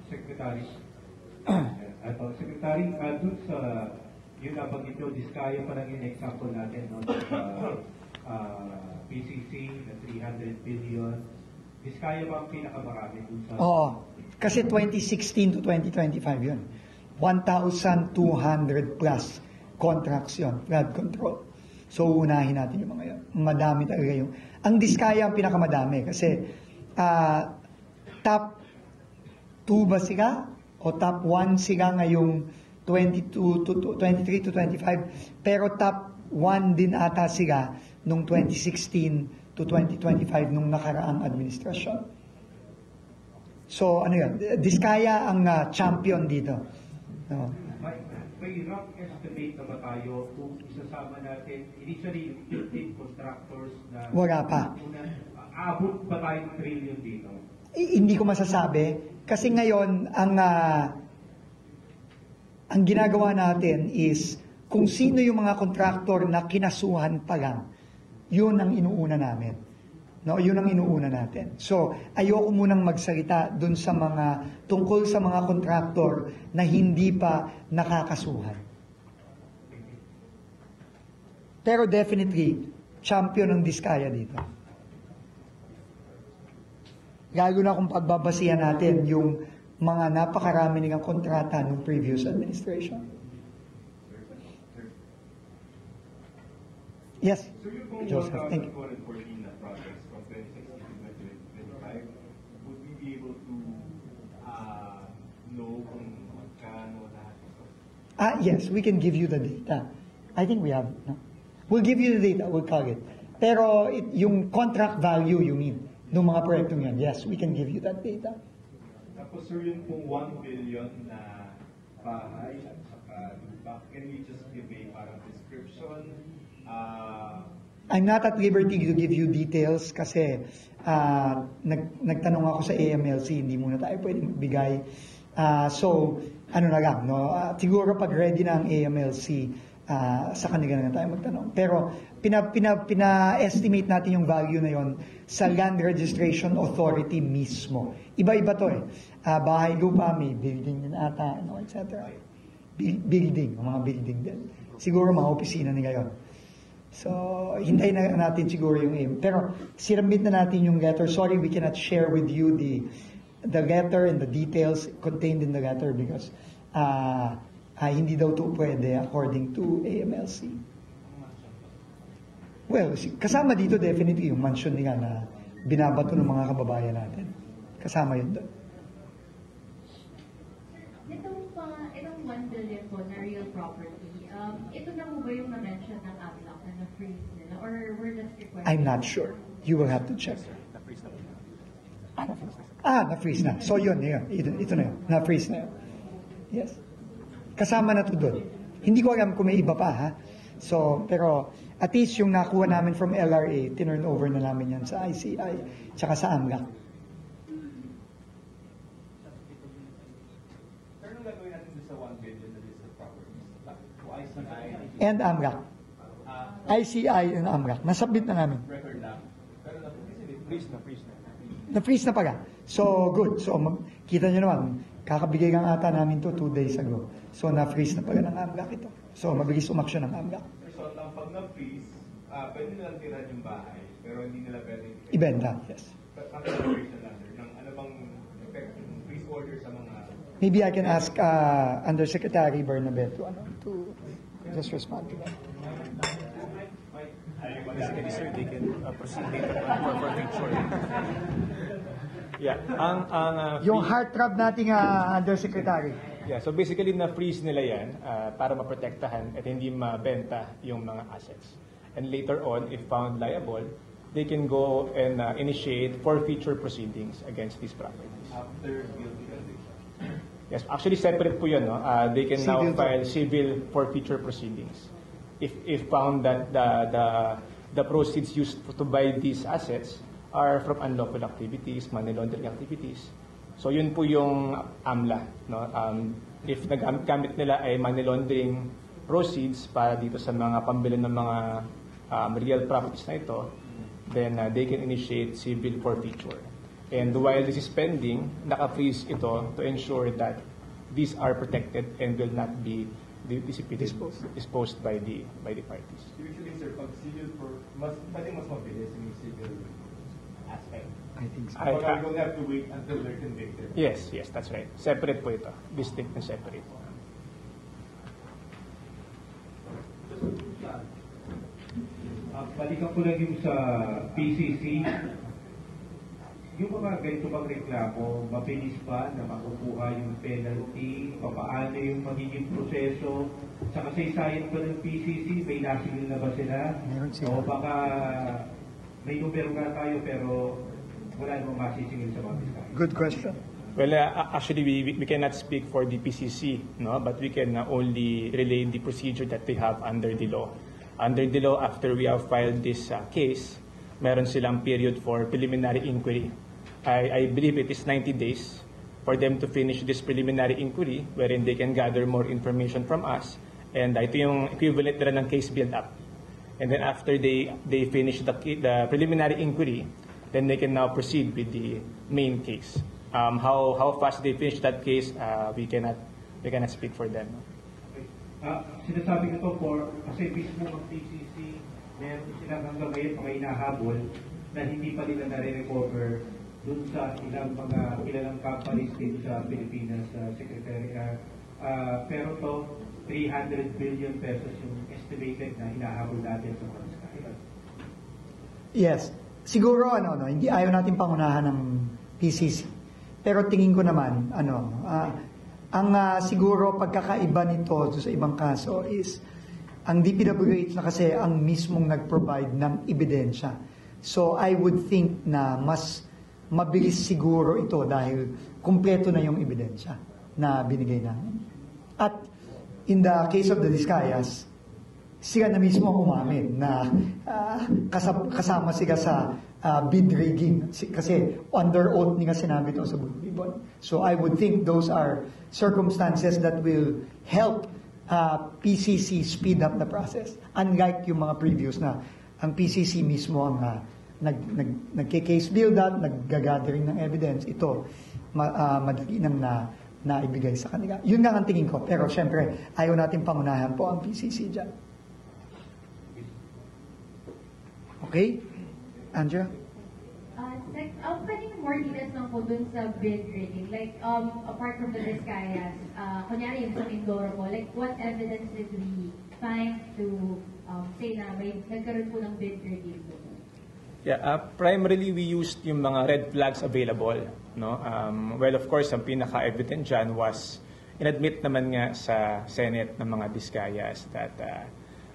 Secretary, Secretary, dun sa yun nabanggit nyo, Diskaya pa lang yung example natin, no? PCC na 300 billion. Diskaya ba ang pinakamarami dun sa... Oo, kasi 2016 to 2025 yun. 1,200 plus contracts yun, flood control. So, unahin natin yung mga yun. Madami talaga yung... Ang Diskaya ang pinakamadami kasi top 2 ba sila? O top 1 sila ngayong 22 to 23 to 25. Pero top 1 din ata sila nung 2016 to 2025 nung nakaraang administrasyon. So, ano yun? Diskaya ang champion dito. No. May rough estimate na ba tayo kung isasama natin initially 15 contractors na... Wala pa. Aabot ba tayong trillion dito? Hindi ko masasabi. Kasi ngayon, ang ginagawa natin is kung sino yung mga kontraktor na kinasuhan pa lang, yun ang inuuna namin. No, yun ang inuuna natin. So, ayoko munang magsalita dun sa tungkol sa mga kontraktor na hindi pa nakakasuhan. Pero definitely, champion ang Diskaya dito. Lalo na kung pagbabasihan natin yung mga napakarami nilang kontrata ng previous administration. Yes, Joseph, thank you. Projects from 2016 to 2025, would we be able to know kung magkano lahat? Yes, we can give you the data. I think we have. No? We'll give you the data, we'll call it. Pero yung contract value, you mean, ng mga proyektong yan, yes, we can give you that data. Tapos sir, yung pong 1 billion na bahay at saka lupa, can we just give a parang description? I'm not at liberty to give you details kasi nagtanong ako sa AMLC, hindi muna tayo pwede magbigay. So, ano na lang, no? Siguro pag ready na ang AMLC, sa kanila na tayo magtanong. Pero pina-estimate natin yung value na yon sa Land Registration Authority mismo. Iba-iba to eh. Bahay, lupa, may building din ata, no, etc. Building, mga building din. Siguro mga opisina nila yun. So, hintayin na natin siguro yung aim. Pero, sinabit na natin yung letter. Sorry, we cannot share with you the letter and the details contained in the letter because hindi daw ito pwede according to AMLC. Well, kasama dito definitely yung mansion nila na binabato ng mga kababayan natin. Kasama yun doon. Itong 1 billion po na real property, ito na mo ba yung na-mention ng AMLAC na na-freeze nila? Or we're just required? I'm not sure. You will have to check. Na-freeze na. So yun. Ito na yun. Na-freeze na yun. Yes. Kasama na to doon. Hindi ko alam kung may iba pa, ha? So, pero at least yung nakuha namin from LRA, tinurn over na namin yan sa ICI, tsaka sa AMLAC. Pero nung gagawin natin sa 1 billion na list of properties, ICI And AMLAC. ICI and AMLAC. Nasubmit na namin. record lang. Pero na-freeze na. Na-freeze na pala. So, good. So, kita nyo naman, kakabigay kang ata namin to 2 days ago. So, na-freeze na pala ng AMLAC ito. So, mabilis umaksyon ng AMLAC. So, pag na-freeze, pwede nilang tirahan yung bahay, pero hindi nila pwede Ibenta, yes. freeze na lang, ng ano bang effect ng freeze order sa mga... Maybe I can ask Undersecretary Bernabet to just respond to that. Basically, sir, they can proceed later for future. Yeah, Yung heartthrob nating Undersecretary. Yeah, so basically na-freeze nila yan para maprotektahan at hindi mabenta yung mga assets. And later on, if found liable, they can go and initiate forfeiture proceedings against these properties. After guilty conviction. Yes, actually separate po yun. No? They can now Civil file civil forfeiture proceedings. If found that the proceeds used to buy these assets are from unlawful activities, money laundering activities. So yun po yung AMLA. No? If nagamit nila ay money laundering proceeds para dito sa mga pambili ng mga real properties na ito, then they can initiate civil forfeiture. And while this is pending, naka-freeze ito to ensure that these are protected and will not be disposed by the parties. Usually, sir, pag civil pwede mas mabilis yung civil aspect. I think so. Pag we don't have to wait until they're convicted. Yes, that's right. Separate po ito. Distinct and separate. Balikan ko lang yung sa PCC. Yung mga ganito bang reklamo, mabilis ba na makukuha yung penalty? Paano yung magiging proseso? Sa kasaysayan pa ng PCC, may nasingil na ba sila? Meron sila. O baka may numero nga tayo pero wala namang masisingil sa mga diskaya? Good question. Well, actually, we cannot speak for the PCC, no? But we can only relay the procedure that they have under the law. Under the law, after we have filed this case, meron silang period for preliminary inquiry. I believe it is 90 days for them to finish this preliminary inquiry wherein they can gather more information from us. And ito yung equivalent nila ng case build-up. And then after they finish the preliminary inquiry, then they can now proceed with the main case. How fast they finish that case, we cannot speak for them. Sinasabi ko to kasi mismo ang PCC, meron silang hanggang ngayon mga hinahabol na hindi pa nila nare-recover dun sa kilalang companies dito sa Pilipinas, Secretary. Pero to, 300 billion pesos yung estimated na hinahabol natin sa Pagskaya. Yes. Siguro, hindi ayaw natin pangunahan ng PCC. Pero tingin ko naman, ang siguro pagkakaiba nito sa ibang kaso is, ang DPWH na kasi ang mismong nag-provide ng ebidensya. So, I would think na mas mabilis siguro ito dahil kumpleto na yung ebidensya na binigay namin. At in the case of the Discayas, sila na mismo umamin na kasama sila sa bid rigging kasi under oath nila sinabi ito sa Blue Ribbon. So I would think those are circumstances that will help PCC speed up the process. Unlike yung mga previous na ang PCC mismo ang nagke-case build up, nag-gathering ng evidence, ito madali nang naibigay sa kanila. Yun nga ang tingin ko. Pero syempre, ayaw natin pangunahan po ang PCC dyan. Okay? Andrea? Pwedeng more details lang po dun sa bid rigging. Like, apart from the Discayas, kunyari yung sa Mindoro po, like, what evidence did we find to say na may nagkaroon po ng bid rigging po? Yeah, primarily we used yung mga red flags available, no? Well, of course, ang pinaka-evident dyan was inadmit naman nga sa Senate ng mga Discayas that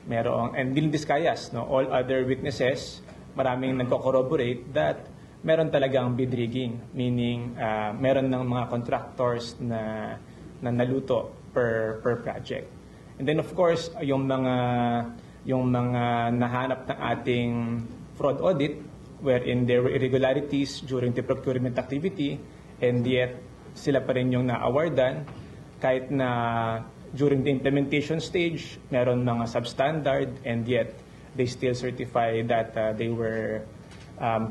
merong, and din Discayas, no? All other witnesses, maraming nagko-corroborate that meron talagang bid rigging, meaning meron ng mga contractors na naluto per project. And then of course, yung mga nahanap ng ating fraud audit wherein there were irregularities during the procurement activity and yet sila pa rin yung na-awardan kahit na during the implementation stage meron mga substandard and yet they still certify that they were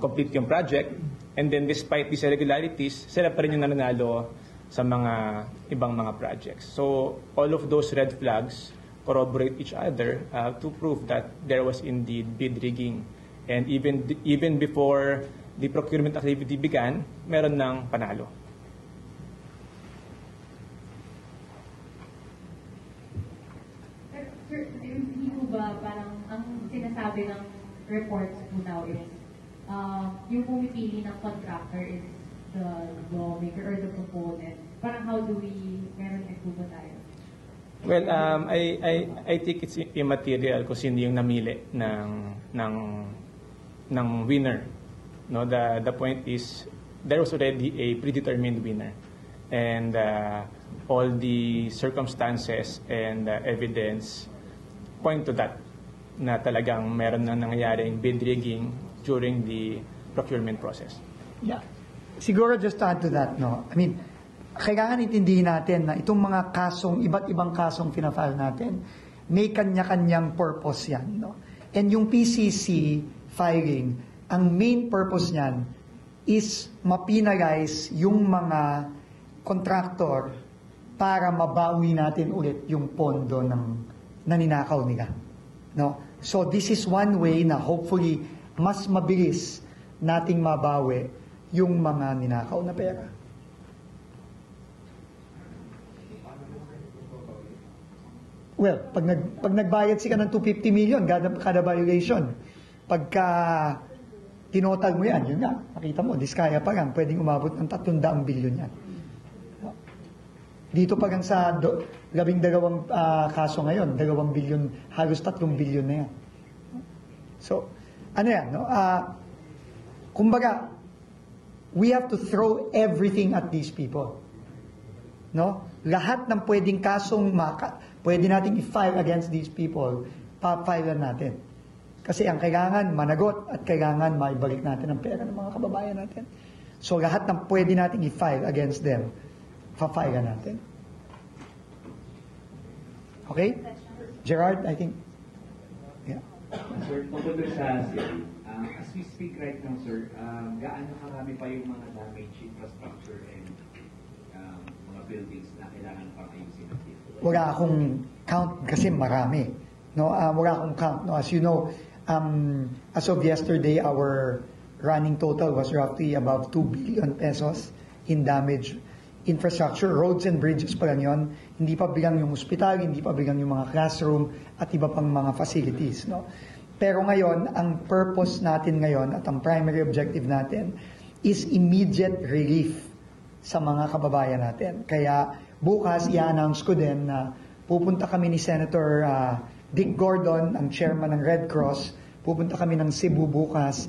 complete yung project, and then despite these irregularities sila pa rin yung nananalo sa mga ibang mga projects. So all of those red flags corroborate each other to prove that there was indeed bid rigging. And even before the procurement activity began, meron ng panalo. Pero, sir, hindi po ba parang ang sinasabi ng reports po now is yung pumipili ng contractor is the lawmaker or the proponent? Parang how do we, meron din po ba tayo? Well, I think it's immaterial kung sino yung namili ng winner. No, the point is there was already a predetermined winner, and all the circumstances and evidence point to that na talagang meron na nangyaring bid rigging during the procurement process. Yeah. Siguro just to add to that, no? I mean, kailangan intindihin natin na itong mga iba't ibang kasong fina-file natin, may kanya-kanyang purpose yan, no? And yung PCC filing, ang main purpose niyan is mapinalize yung mga contractor para mabawi natin ulit yung pondo ng naninakaw nila. No? So this is one way na hopefully mas mabilis nating mabawi yung mga ninakaw na pera. Well, pag nagbayad sila ng 250 million kada violation, pagka tinotal mo yan, yun nga, nakita mo, diskaya pa lang, pwedeng umabot ng 300 billion yan. Dito pa lang sa 12 kaso ngayon, 2 billion, halos 3 billion na yan. So, ano yan, no? Kumbaga, we have to throw everything at these people. No? Lahat ng pwedeng kasong pwede nating i-file against these people, pa-file natin. Kasi ang kailangan managot at kailangan maibalik natin ang pera ng mga kababayan natin. So lahat ng pwede nating i-file against them, pa-file natin. Okay? Gerard, I think. Yeah. Sir, tungkol doon sa city, as we speak right now, sir, gaano karami pa yung mga damaged infrastructure and mga buildings na kailangan pang ayusin natin? Wala akong count kasi marami. No, wala akong count. No, as you know, as of yesterday, our running total was roughly about 2 billion pesos in damaged infrastructure, roads and bridges pa lang yun. Hindi pa bilang yung hospital, hindi pa bilang yung mga classroom at iba pang mga facilities. No? Pero ngayon, ang purpose natin ngayon at ang primary objective natin is immediate relief sa mga kababayan natin. Kaya bukas, i-announce ko din na pupunta kami ni Senator Dick Gordon, ang chairman ng Red Cross, pupunta kami ng Cebu bukas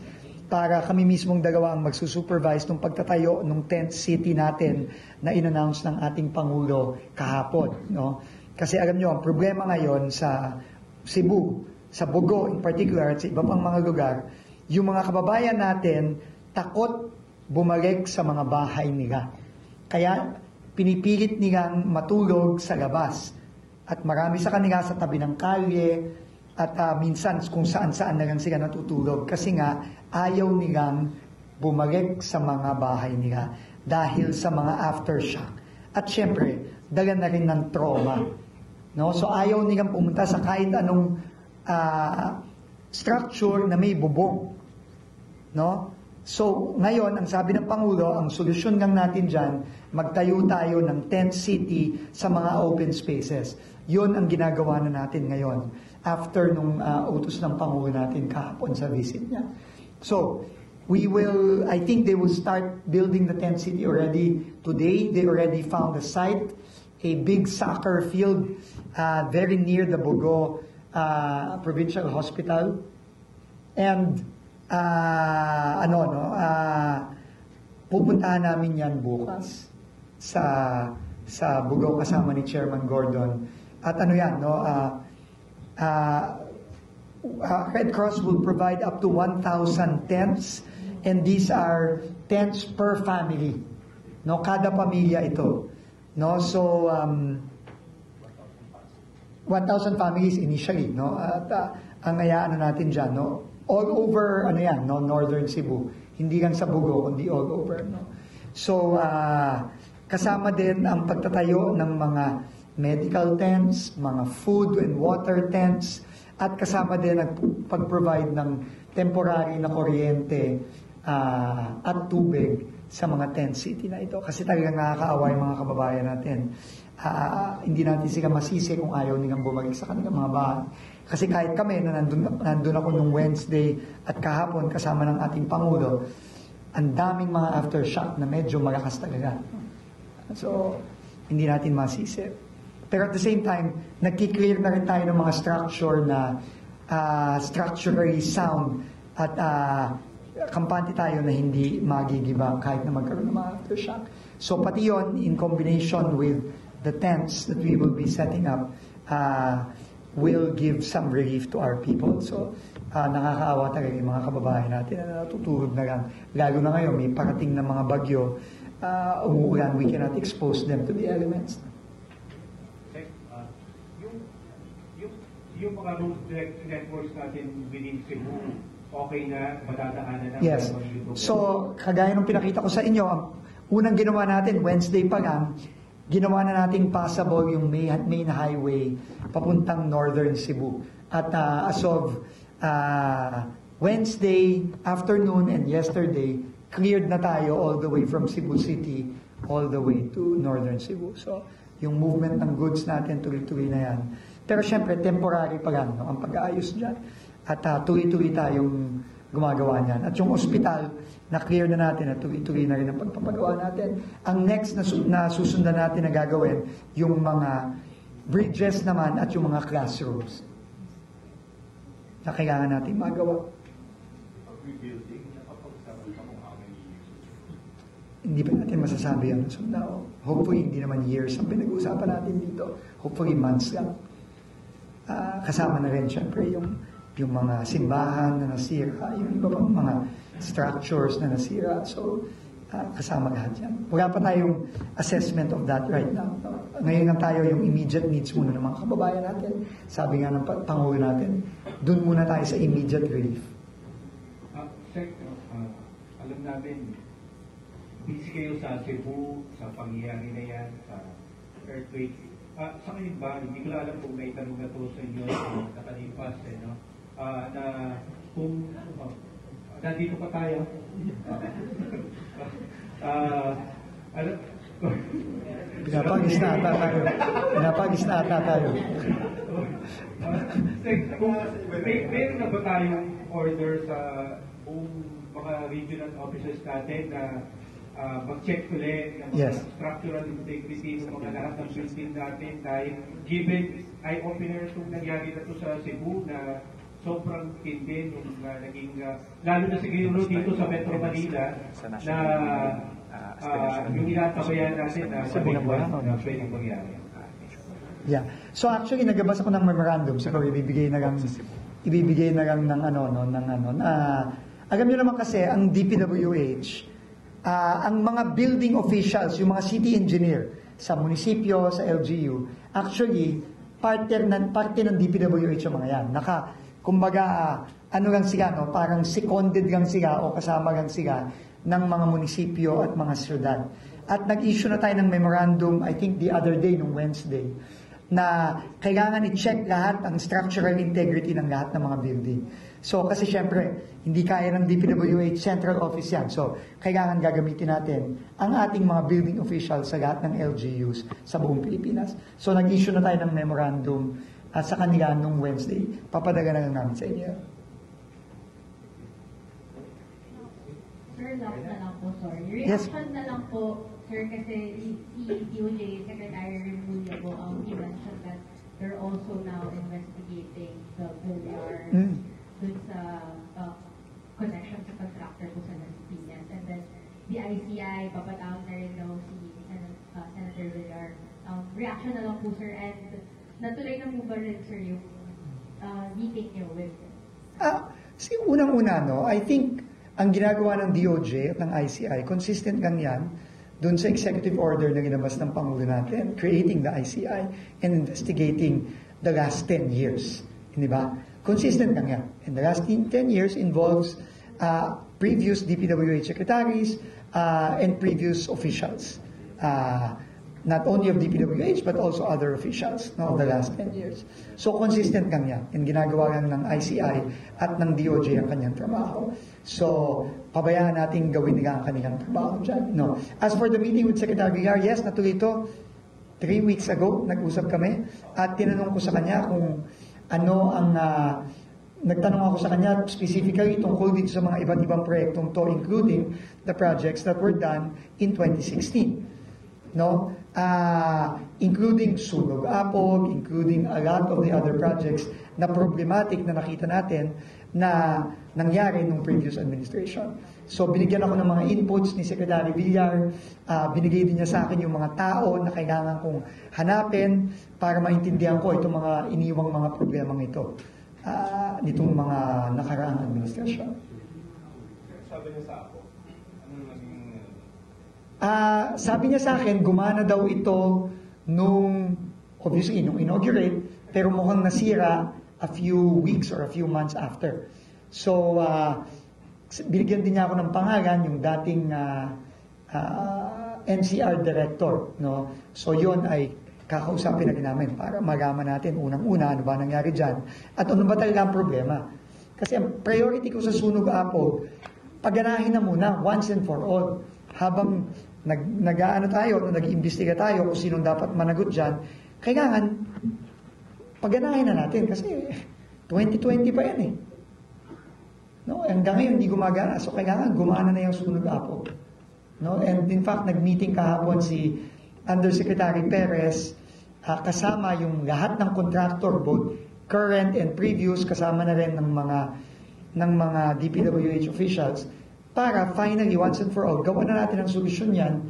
para kami mismong dalawa ang magsusupervise ng pagtatayo ng tent city natin na in-announce ng ating Pangulo kahapon. No? Kasi alam nyo, ang problema ngayon sa Cebu, sa Bogo in particular, at sa iba pang mga lugar, yung mga kababayan natin takot bumalik sa mga bahay nila. Kaya pinipilit nilang matulog sa labas. At marami sa kanila sa tabi ng kalye, at minsan kung saan-saan na lang sila natutulog kasi nga ayaw nilang bumalik sa mga bahay nila dahil sa mga aftershock. At syempre, dala na rin ng trauma. No? So ayaw nilang pumunta sa kahit anong structure na may bubong. No? So ngayon, ang sabi ng Pangulo, ang solusyon lang natin dyan, magtayo tayo ng tent city sa mga open spaces. Yun ang ginagawa na natin ngayon after nung utos ng Pangulo natin kahapon sa visit niya. So, I think they will start building the tent city already today. They already found a site, a big soccer field very near the Bogo Provincial Hospital. And, pupuntahan namin yan bukas sa Bogo kasama ni Chairman Gordon. At Red Cross will provide up to 1,000 tents, and these are tents per family. No, kada pamilya ito. No, so 1,000 families initially, no. At ang natin diyan, no, all over northern Cebu. Hindi lang sa Bogo, kundi all over, no. So kasama din ang pagtatayo ng mga medical tents, mga food and water tents, at kasama din ang pag-provide ng temporary na kuryente at tubig sa mga tent city na ito. Kasi talagang nakakaawa yung mga kababayan natin. Hindi natin sila masisi kung ayaw nilang bumalik sa kanilang mga bahay. Kasi kahit kami na nandun ako nung Wednesday at kahapon kasama ng ating Pangulo, ang daming mga aftershock na medyo malakas talaga. So, hindi natin masisi. Pero at the same time, nagki-clear na rin tayo ng mga structure na structurally sound at kampante tayo na hindi magigiba kahit na magkaroon ng mga aftershock. So pati yon in combination with the tents that we will be setting up will give some relief to our people. So nakakaawa talaga yung mga kababayan natin na natutulog na lang. Lalo na ngayon, may parating na mga bagyo, umuulan, we cannot expose them to the elements. Yung mga road networks natin within Cebu, okay na, madadaanan na. Yes. So, kagaya ng pinakita ko sa inyo, ang unang ginawa natin, Wednesday pa lang, ginawa na nating passable yung main highway papuntang Northern Cebu. At as of Wednesday afternoon and yesterday, cleared na tayo all the way from Cebu City all the way to Northern Cebu. So, yung movement ng goods natin, tuloy-tuloy na yan. Pero syempre, temporary pa lang no, ang pag-aayos dyan. At tuloy-tuloy tayong gumagawa niyan. At yung ospital, na-clear na natin at tuloy-tuloy na rin ang pagpapagawa natin. Ang next na susundan natin na gagawin, yung mga bridges naman at yung mga classrooms na kailangan natin magawa. Rebuilding, nakapag-usapan ka kung how many years? Hindi pa natin masasabi yan. So now, hopefully hindi naman years ang pinag-uusapan natin dito. Hopefully months lang. Kasama na rin syempre yung mga simbahan na nasira, yung iba pang mga structures na nasira. So, kasama lahat yan. Wala pa tayong assessment of that right now. Ngayon lang tayo yung immediate needs muna ng mga kababayan natin. Sabi nga ng Pangulo natin, dun muna tayo sa immediate relief. Sir, alam namin, busy kayo sa Cebu, sa pangyayari na yan, sa earthquake. Sa ngayon ba, hindi ko alam kung may tanong na to sa inyo nakalipas, no? Na kung nandito pa tayo, alam, Pinapagis na ata tayo. Meron na ba tayong order sa mga regional officers natin na mag-check ulit ng mga structural integrity ng mga lahat ng building natin dahil given eye-opener itong nangyari na ito sa Cebu na sobrang tindi nung naging, lalo na siguro dito sa Metro Manila na yung inatabayan natin na sa Bicol na pwedeng mangyari. Yeah. So actually nagabas ako ng memorandum, siguro ibibigay na lang ng alam niyo naman kasi ang DPWH, ang mga building officials, yung mga city engineer sa munisipyo, sa LGU, actually parte ng DPWH yung mga yan. Kumbaga, ano lang sila, no? Parang seconded lang sila o kasama lang sila ng mga munisipyo at mga syudad. At nag-issue na tayo ng memorandum, I think the other day, nung Wednesday, na kailangan i-check lahat ang structural integrity ng lahat ng mga building. So, kasi syempre, hindi kaya ng DPWH Central Office yan. So, kailangan gagamitin natin ang ating mga building officials sa lahat ng LGUs sa buong Pilipinas. So, nag-issue na tayo ng memorandum at sa kanila nung Wednesday. Papadala na lang namin sa inyo. Sir, last na lang po, sorry. Yes. Reaction na lang po, sir, kasi si DOJ Secretary Remulla po, he mentioned that they're also now investigating the Villar dun sa connection sa contractor po sa Las Piñas. And then, the ICI, papatawag na rin daw si Senator Villar. Reaction na lang po, sir, and natuloy na po ba rin, sir, yung meeting niyo with Unang-una, no, I think ang ginagawa ng DOJ at ng ICI, consistent lang yan dun sa executive order na ginabas ng Pangulo natin, creating the ICI and investigating the last 10 years. Di ba? Consistent lang yan. And the last 10 years involves previous DPWH secretaries and previous officials. Not only of DPWH but also other officials of the last 10 years. So consistent lang yan. And ginagawa lang ng ICI at ng DOJ ang kanyang trabaho. So pabayaan natin gawin nila ang kanilang trabaho dyan. No. As for the meeting with Secretary Villar, yes, natuloy ito. 3 weeks ago, nag-usap kami at tinanong ko sa kanya kung ano ang nagtanong ako sa kanya specifically tungkol dito sa mga iba't ibang proyektong to, including the projects that were done in 2016. No, including Sunog Apog, including a lot of the other projects na problematic na nakita natin na nangyari nung previous administration. So binigyan ako ng mga inputs ni Secretary Villar, binigay din niya sa akin yung mga tao na kailangan kong hanapin para maintindihan ko itong mga iniwang mga problemang ito nitong mga nakaraang administrasyon. Sabi niya sa ako, ano naging sabi niya sa akin, gumana daw ito nung inaugurate, pero mukhang nasira a few weeks or a few months after. So, binigyan din niya ako ng pangalan, yung dating NCR director, no? So, yun ay kakausapin na rin namin para malaman natin unang-una ano ba nangyari dyan at ano ba talaga ang problema. Kasi ang priority ko sa Sunog Apog, pagganahin na muna once and for all. Habang nag-aano tayo, nag-iimbestiga tayo kung sinong dapat managot dyan, kailangan pagganahin na natin kasi 2020 pa yan eh. No, hanggang ngayon hindi gumagana. So kailangan gumana na yung Sunog Apog. No, and in fact nag-meeting kahapon si Undersecretary Perez kasama yung lahat ng contractor, both current and previous, kasama na rin ng mga DPWH officials para finally once and for all gawa na natin ang solusyon yan,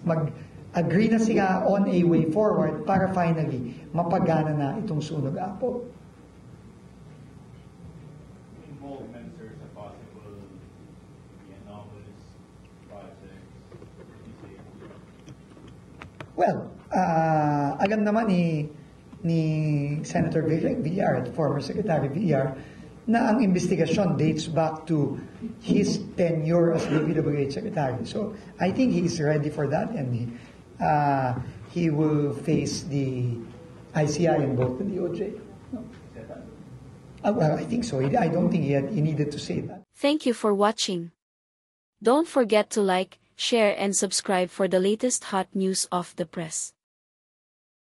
mag-agree na sila on a way forward para finally mapagana na itong Sunog Apog. Involvement, sir, sa possible anomalous projects. Well, alam naman ni Senator Villar, former Secretary Villar, na ang investigasyon dates back to his tenure as DPWH Secretary. So I think he is ready for that, and he will face the ICI and both the DOJ. No? Well, I think so. I don't think he needed to say that. Thank you for watching. Don't forget to like, share and subscribe for the latest hot news of the press.